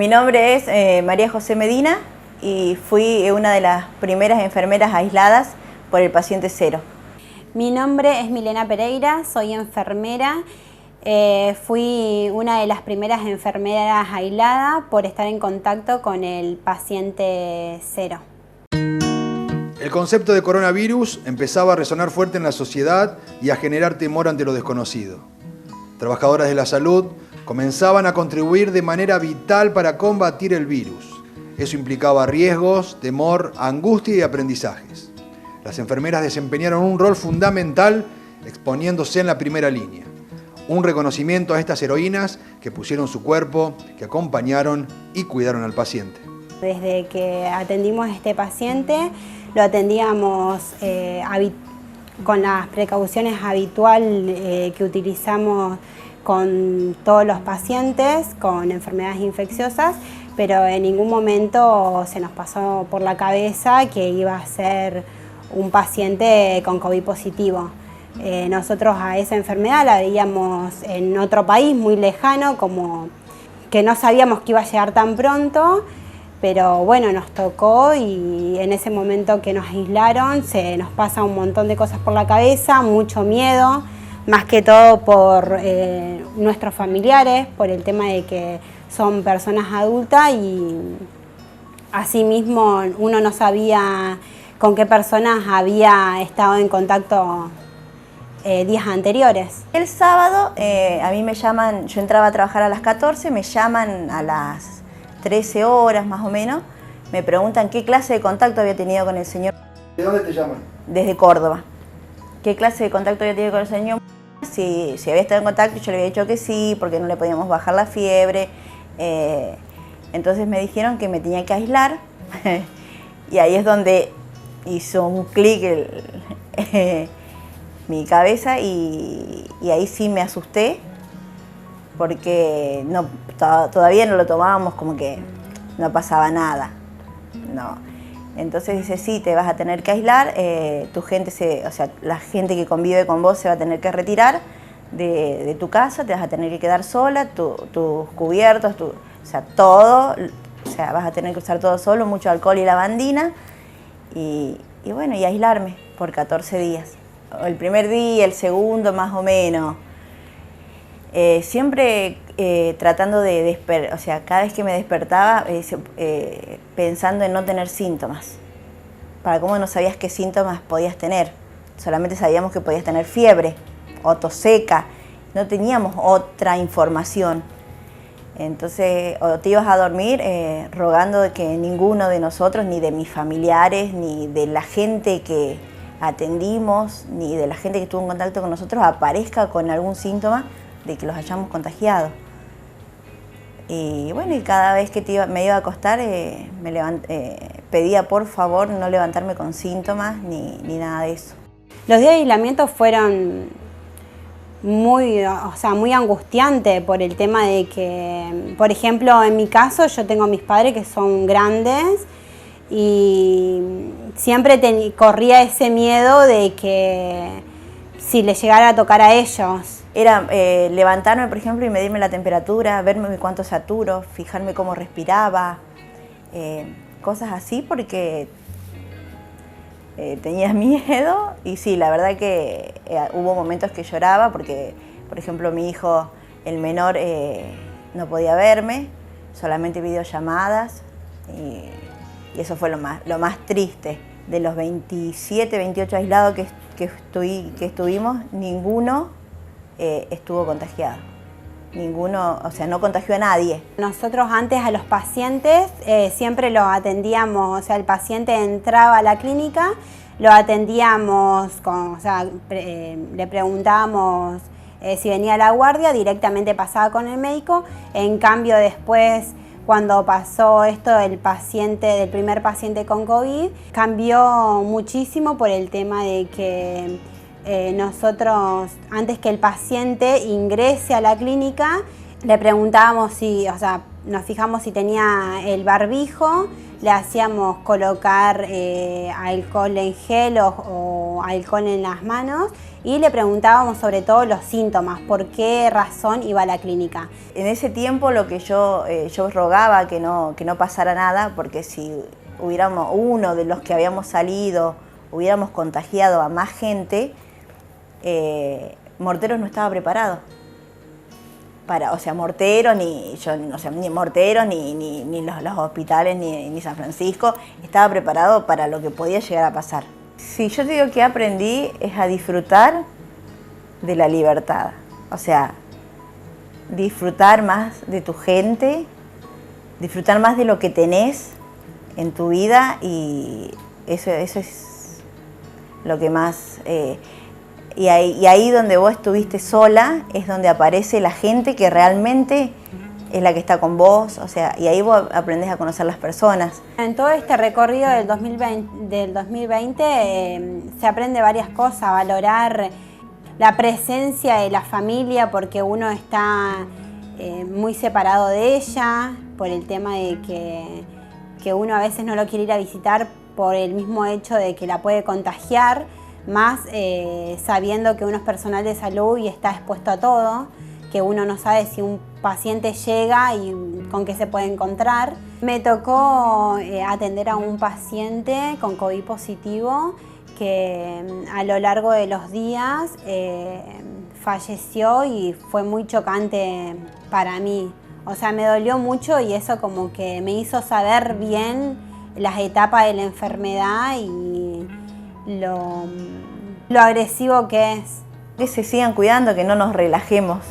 Mi nombre es María José Medina y fui una de las primeras enfermeras aisladas por el paciente cero. Mi nombre es Milena Pereira, soy enfermera. Fui una de las primeras enfermeras aisladas por estar en contacto con el paciente cero. El concepto de coronavirus empezaba a resonar fuerte en la sociedad y a generar temor ante lo desconocido. Trabajadoras de la salud comenzaban a contribuir de manera vital para combatir el virus. Eso implicaba riesgos, temor, angustia y aprendizajes. Las enfermeras desempeñaron un rol fundamental exponiéndose en la primera línea. Un reconocimiento a estas heroínas que pusieron su cuerpo, que acompañaron y cuidaron al paciente. Desde que atendimos a este paciente, lo atendíamos con las precauciones habituales que utilizamos con todos los pacientes con enfermedades infecciosas, pero en ningún momento se nos pasó por la cabeza que iba a ser un paciente con COVID positivo. Nosotros a esa enfermedad la veíamos en otro país muy lejano, como que no sabíamos que iba a llegar tan pronto, pero bueno, nos tocó y en ese momento que nos aislaron se nos pasa un montón de cosas por la cabeza, mucho miedo, más que todo por nuestros familiares, por el tema de que son personas adultas y asimismo uno no sabía con qué personas había estado en contacto días anteriores. El sábado a mí me llaman, yo entraba a trabajar a las 14, me llaman a las 13 horas más o menos, me preguntan qué clase de contacto había tenido con el señor. ¿De dónde te llaman? Desde Córdoba. ¿Qué clase de contacto había tenido con el señor? Si había estado en contacto, yo le había dicho que sí, porque no le podíamos bajar la fiebre. Entonces me dijeron que me tenía que aislar y ahí es donde hizo un clic mi cabeza y ahí sí me asusté porque no, todavía no lo tomábamos como que no pasaba nada. No. Entonces dice, sí, te vas a tener que aislar, tu gente o sea, la gente que convive con vos se va a tener que retirar de tu casa, te vas a tener que quedar sola, tus cubiertos, o sea, todo, o sea, vas a tener que usar todo solo, mucho alcohol y lavandina, y bueno, y aislarme por 14 días. El primer día, el segundo más o menos, siempre tratando o sea, cada vez que me despertaba pensando en no tener síntomas. Para cómo no sabías qué síntomas podías tener, solamente sabíamos que podías tener fiebre o tos seca, no teníamos otra información. Entonces, o te ibas a dormir rogando de que ninguno de nosotros, ni de mis familiares, ni de la gente que atendimos, ni de la gente que estuvo en contacto con nosotros aparezca con algún síntoma de que los hayamos contagiado. Y bueno, y cada vez que me iba a acostar, pedía por favor no levantarme con síntomas ni nada de eso. Los días de aislamiento fueron muy angustiantes por el tema de que, por ejemplo, en mi caso yo tengo a mis padres que son grandes y siempre corría ese miedo de que si les llegara a tocar a ellos. Era levantarme, por ejemplo, y medirme la temperatura, verme cuánto saturo, fijarme cómo respiraba, cosas así porque tenía miedo y sí, la verdad que hubo momentos que lloraba porque, por ejemplo, mi hijo, el menor, no podía verme, solamente videollamadas y eso fue lo más triste. De los 27, 28 aislados que estuvimos, ninguno estuvo contagiado. Ninguno, o sea, no contagió a nadie. Nosotros antes a los pacientes siempre los atendíamos, o sea, el paciente entraba a la clínica, lo atendíamos, le preguntábamos si venía a la guardia, directamente pasaba con el médico. En cambio después, cuando pasó esto del primer paciente con COVID, cambió muchísimo por el tema de que nosotros, antes que el paciente ingrese a la clínica, le preguntábamos nos fijamos si tenía el barbijo, le hacíamos colocar alcohol en gel o como alcohol en las manos y le preguntábamos sobre todo los síntomas, por qué razón iba a la clínica. En ese tiempo lo que yo rogaba que no pasara nada, porque si hubiéramos uno de los que habíamos salido, hubiéramos contagiado a más gente, Morteros no estaba preparado. Morteros, ni Morteros, ni los hospitales, ni San Francisco, estaba preparado para lo que podía llegar a pasar. Si yo te digo que aprendí es a disfrutar de la libertad, o sea, disfrutar más de tu gente, disfrutar más de lo que tenés en tu vida, y eso es lo que más... Y ahí donde vos estuviste sola es donde aparece la gente que realmente es la que está con vos, o sea, y ahí vos aprendés a conocer las personas. En todo este recorrido del 2020 se aprende varias cosas, a valorar la presencia de la familia porque uno está muy separado de ella, por el tema de que uno a veces no lo quiere ir a visitar por el mismo hecho de que la puede contagiar, más sabiendo que uno es personal de salud y está expuesto a todo, que uno no sabe si un paciente llega y con qué se puede encontrar. Me tocó atender a un paciente con COVID positivo que a lo largo de los días falleció y fue muy chocante para mí. O sea, me dolió mucho y eso como que me hizo saber bien las etapas de la enfermedad y lo agresivo que es. Que se sigan cuidando, que no nos relajemos.